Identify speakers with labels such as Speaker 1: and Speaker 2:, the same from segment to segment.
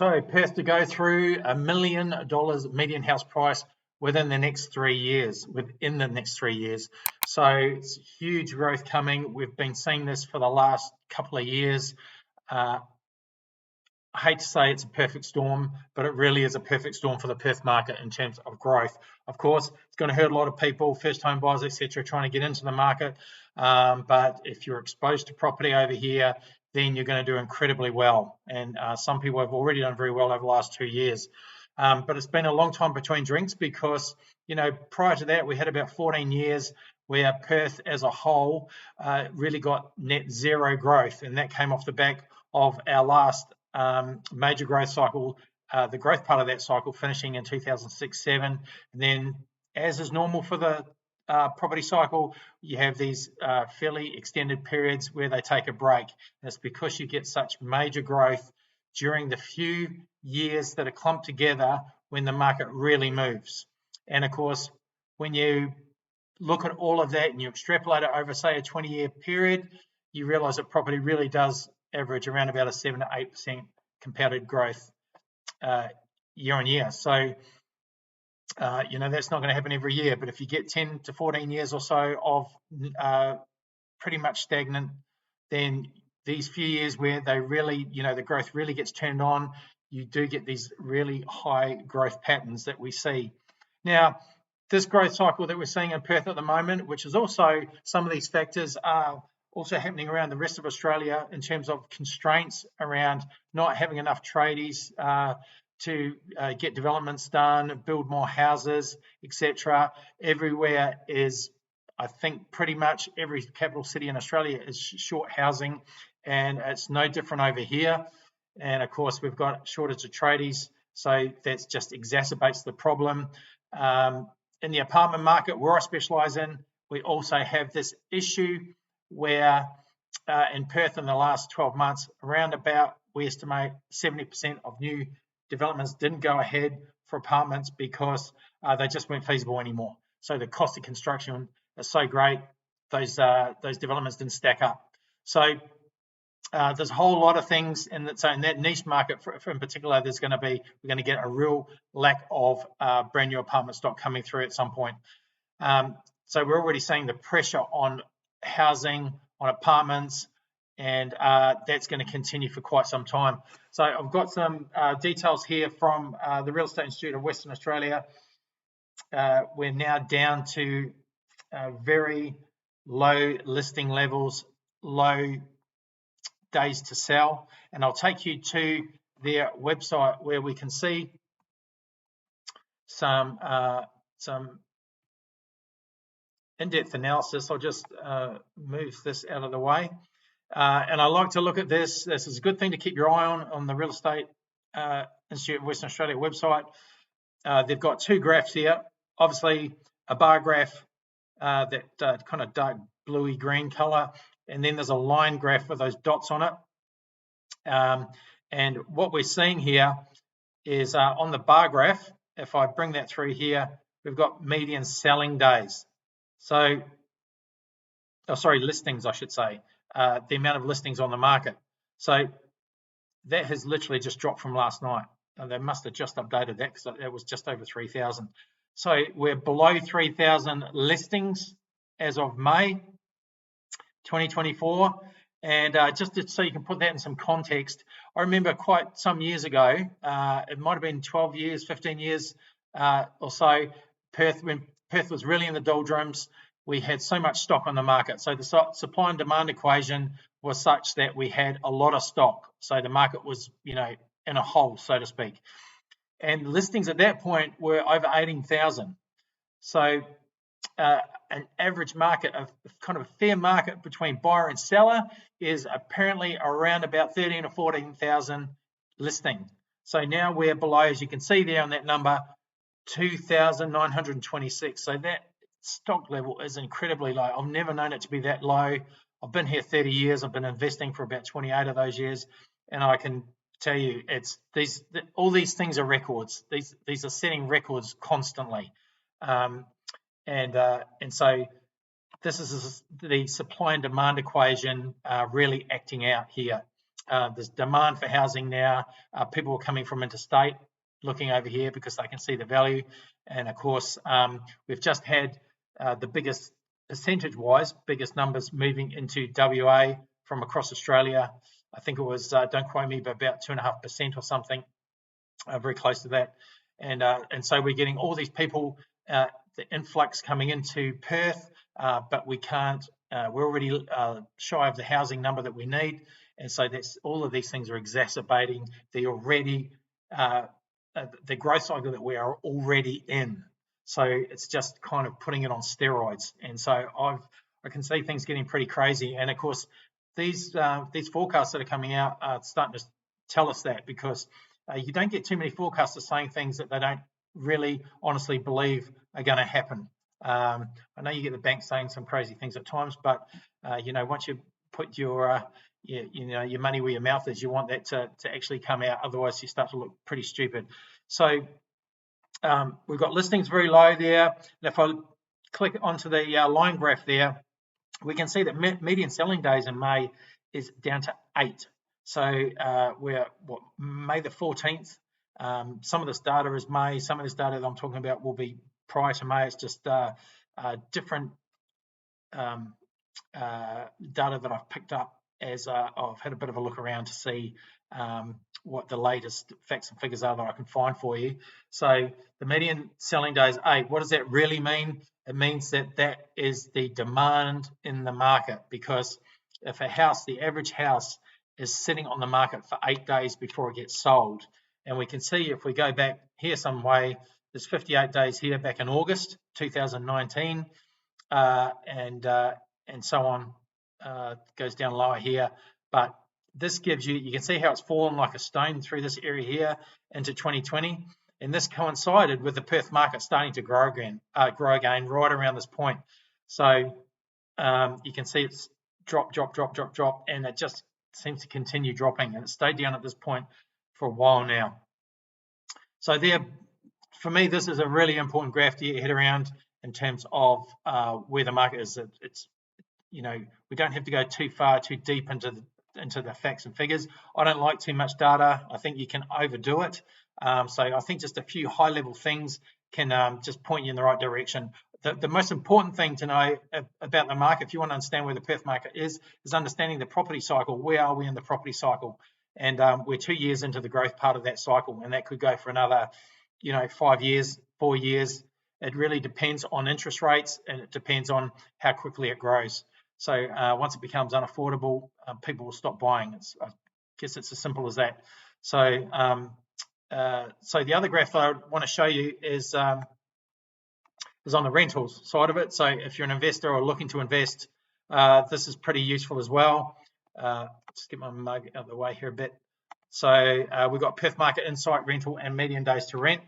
Speaker 1: So Perth to go through $1 million median house price within the next 3 years. So it's huge growth coming. We've been seeing this for the last couple of years. I hate to say it's a perfect storm, but it really is a perfect storm for the Perth market in terms of growth. Of course, it's going to hurt a lot of people, first home buyers, etc., trying to get into the market. But if you're exposed to property over here, then you're going to do incredibly well. And some people have already done very well over the last 2 years. But it's been a long time between drinks because, prior to that, we had about 14 years where Perth as a whole really got net zero growth. And that came off the back of our last major growth cycle, the growth part of that cycle finishing in 2006-7, and then, as is normal for the property cycle, you have these fairly extended periods where they take a break. And it's because you get such major growth during the few years that are clumped together when the market really moves. And of course, when you look at all of that and you extrapolate it over, say, a 20-year period, you realize that property really does average around about a 7 to 8% compounded growth year on year. So, that's not going to happen every year, but if you get 10 to 14 years or so of pretty much stagnant, then these few years where they really, the growth really gets turned on, you do get these really high growth patterns that we see. Now, this growth cycle that we're seeing in Perth at the moment, which is also some of these factors are also happening around the rest of Australia in terms of constraints around not having enough tradies to get developments done, build more houses, etc. Everywhere is, I think, pretty much every capital city in Australia is short housing, and it's no different over here. And of course, we've got shortage of tradies, so that just exacerbates the problem. In the apartment market, where I specialise in, we also have this issue where in Perth in the last 12 months, around about, we estimate 70% of new developments didn't go ahead for apartments because they just weren't feasible anymore. So the cost of construction is so great, those developments didn't stack up. So there's a whole lot of things in that niche market, for in particular, we're going to get a real lack of brand new apartment stock coming through at some point. So we're already seeing the pressure on housing, on apartments, and that's going to continue for quite some time. So I've got some details here from the Real Estate Institute of Western Australia. We're now down to very low listing levels, low days to sell, and I'll take you to their website where we can see some in-depth analysis. I'll just move this out of the way. And I like to look at this. This is a good thing to keep your eye on the Real Estate Institute of Western Australia website. They've got two graphs here. Obviously, a bar graph, that kind of dark bluey green color, and then there's a line graph with those dots on it. And what we're seeing here is on the bar graph, if I bring that through here, we've got median selling days. So, listings, I should say, the amount of listings on the market. So that has literally just dropped from last night. They must have just updated that because it was just over 3,000. So we're below 3,000 listings as of May 2024. And so you can put that in some context, I remember quite some years ago, it might have been 12 years, 15 years or so, when Perth was really in the doldrums, we had so much stock on the market. So the supply and demand equation was such that we had a lot of stock. So the market was, in a hole, so to speak. And listings at that point were over 18,000. So an average market of kind of a fair market between buyer and seller is apparently around about 13 or 14,000 listing. So now we're below, as you can see there on that number, 2,926. So that stock level is incredibly low. I've never known it to be that low. I've been here 30 years. I've been investing for about 28 of those years, and I can tell you, all these things are records. These are setting records constantly, and so this is the supply and demand equation really acting out here. There's demand for housing now. People are coming from interstate looking over here because they can see the value. And of course, we've just had the biggest, percentage-wise, biggest numbers moving into WA from across Australia. I think it was, don't quote me, but about 2.5% or something, very close to that. And so we're getting all these people, the influx coming into Perth, but we can't, we're already shy of the housing number that we need. And so that's all of these things are exacerbating the already the growth cycle that we are already in. So it's just kind of putting it on steroids. And so I can see things getting pretty crazy. And of course, these forecasts that are coming out are starting to tell us that, because you don't get too many forecasters saying things that they don't really honestly believe are going to happen. I know you get the bank saying some crazy things at times, but once you put your money where your mouth is, you want that to actually come out. Otherwise, you start to look pretty stupid. So we've got listings very low there. And if I click onto the line graph there, we can see that median selling days in May is down to 8. So we're May the 14th. Some of this data is May. Some of this data that I'm talking about will be prior to May. It's just different data that I've picked up as I've had a bit of a look around to see what the latest facts and figures are that I can find for you. So the median selling days 8. What does that really mean? It means that is the demand in the market, because if a house, the average house, is sitting on the market for 8 days before it gets sold, and we can see if we go back here some way, there's 58 days here back in August 2019, and so on, goes down lower here. But this gives you can see how it's fallen like a stone through this area here into 2020. And this coincided with the Perth market starting to grow again right around this point. So you can see it's drop, and it just seems to continue dropping, and it stayed down at this point for a while now. So there, for me, this is a really important graph to get your head around in terms of where the market is. It's we don't have to go too deep into the facts and figures. I don't like too much data. I think you can overdo it. So I think just a few high-level things can just point you in the right direction. The most important thing to know about the market, if you want to understand where the Perth market is understanding the property cycle. Where are we in the property cycle? And we're 2 years into the growth part of that cycle, and that could go for another, 5 years, 4 years. It really depends on interest rates, and it depends on how quickly it grows. So once it becomes unaffordable, people will stop buying. I guess it's as simple as that. So so the other graph that I want to show you is on the rentals side of it. So if you're an investor or looking to invest, this is pretty useful as well. Just get my mug out of the way here a bit. So we've got Perth Market Insight, rental, and median days to rent.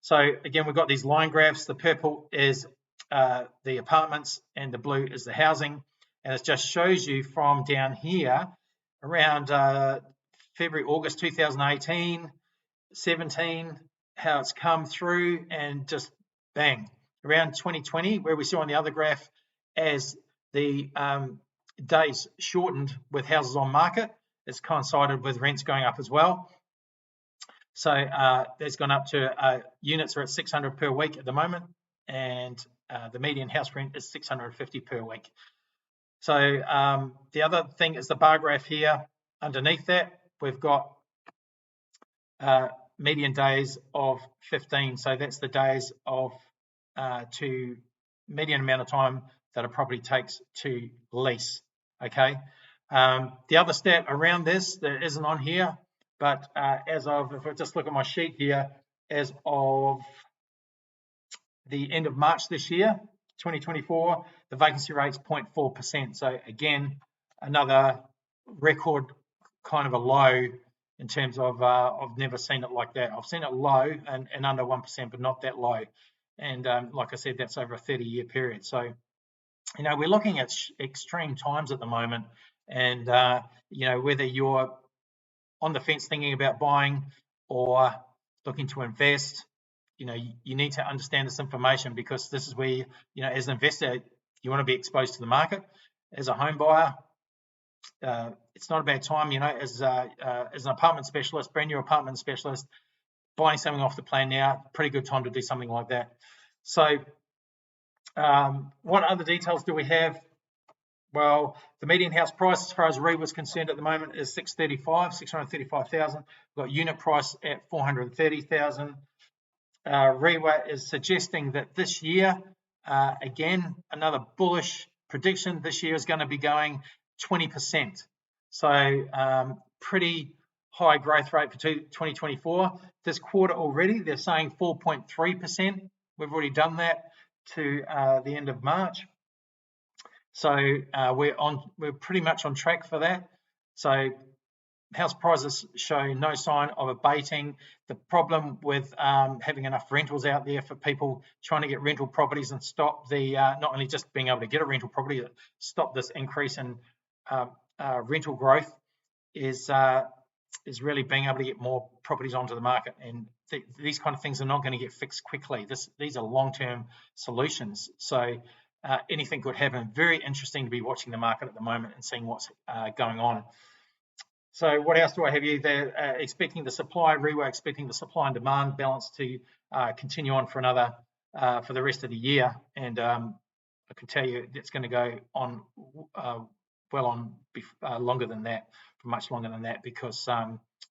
Speaker 1: So again, we've got these line graphs. The purple is the apartments, and the blue is the housing. And it just shows you from down here around February, August 2018, 17, how it's come through, and just bang, around 2020, where we saw on the other graph as the days shortened with houses on market, it's coincided with rents going up as well. So that's gone up to units are at 600 per week at the moment, and the median house rent is 650 per week. So the other thing is the bar graph here. Underneath that, we've got median days of 15. So that's the days of to median amount of time that a property takes to lease. Okay. The other stat around this that isn't on here, but if I just look at my sheet here, as of the end of March this year, 2024, the vacancy rate is 0.4%. So again, another record kind of a low in terms of I've never seen it like that. I've seen it low and under 1%, but not that low. And like I said, that's over a 30-year period. So, we're looking at extreme times at the moment. And, whether you're on the fence thinking about buying or looking to invest, you need to understand this information, because this is where, as an investor, you want to be exposed to the market. As a home buyer, it's not a bad time, you know, as an apartment specialist, brand new apartment specialist, buying something off the plan now, pretty good time to do something like that. So what other details do we have? Well, the median house price, as far as RE was concerned at the moment, is 635,000. We've got unit price at 430,000. REWA is suggesting that this year, again, another bullish prediction, this year is going to be going 20%. So pretty high growth rate for 2024. This quarter already, they're saying 4.3%. We've already done that to the end of March. So we're pretty much on track for that. So house prices show no sign of abating. The problem with having enough rentals out there for people trying to get rental properties and stop the not only just being able to get a rental property, stop this increase in rental growth is really being able to get more properties onto the market. And these kind of things are not going to get fixed quickly. These are long-term solutions. So anything could happen. Very interesting to be watching the market at the moment and seeing what's going on. So what else do I have here? They're expecting the supply, REWA expecting the supply and demand balance to continue on for the rest of the year. And I can tell you it's going to go on longer than that, for much longer than that, because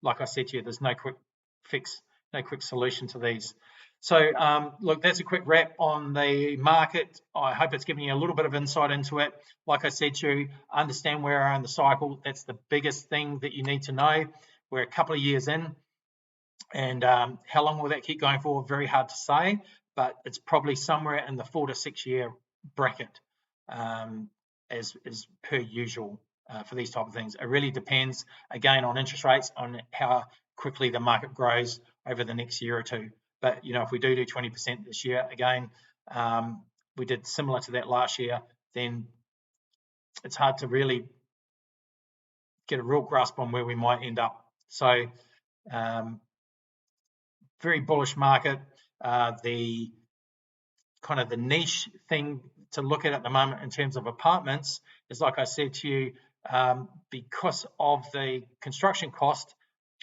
Speaker 1: like I said to you, there's no quick fix, no quick solution to these. So look, that's a quick wrap on the market. I hope it's given you a little bit of insight into it. Like I said to you, understand where we are in the cycle. That's the biggest thing that you need to know. We're a couple of years in, and how long will that keep going for? Very hard to say, but it's probably somewhere in the 4 to 6 year bracket, as per usual for these type of things. It really depends, again, on interest rates, on how quickly the market grows over the next year or two. But, you know, if we do 20% this year, again, we did similar to that last year, then it's hard to really get a real grasp on where we might end up. So very bullish market. The kind of the niche thing to look at the moment in terms of apartments is, like I said to you, because of the construction cost,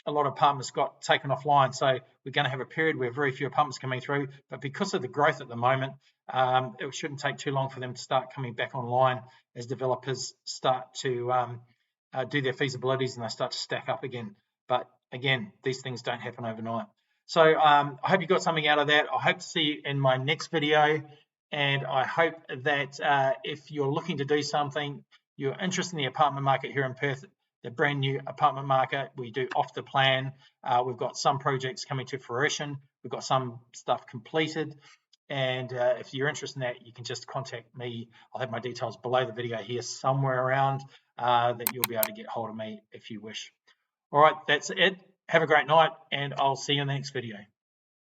Speaker 1: a lot of apartments got taken offline. So we're going to have a period where very few apartments coming through, but because of the growth at the moment, it shouldn't take too long for them to start coming back online as developers start to do their feasibilities and they start to stack up again. But again, these things don't happen overnight. So I hope you got something out of that. I hope to see you in my next video, and I hope that if you're looking to do something, you're interested in the apartment market here in Perth, the brand new apartment market, we do off the plan. We've got some projects coming to fruition. We've got some stuff completed. And if you're interested in that, you can just contact me. I'll have my details below the video here somewhere around that you'll be able to get hold of me if you wish. All right, that's it. Have a great night, and I'll see you in the next video.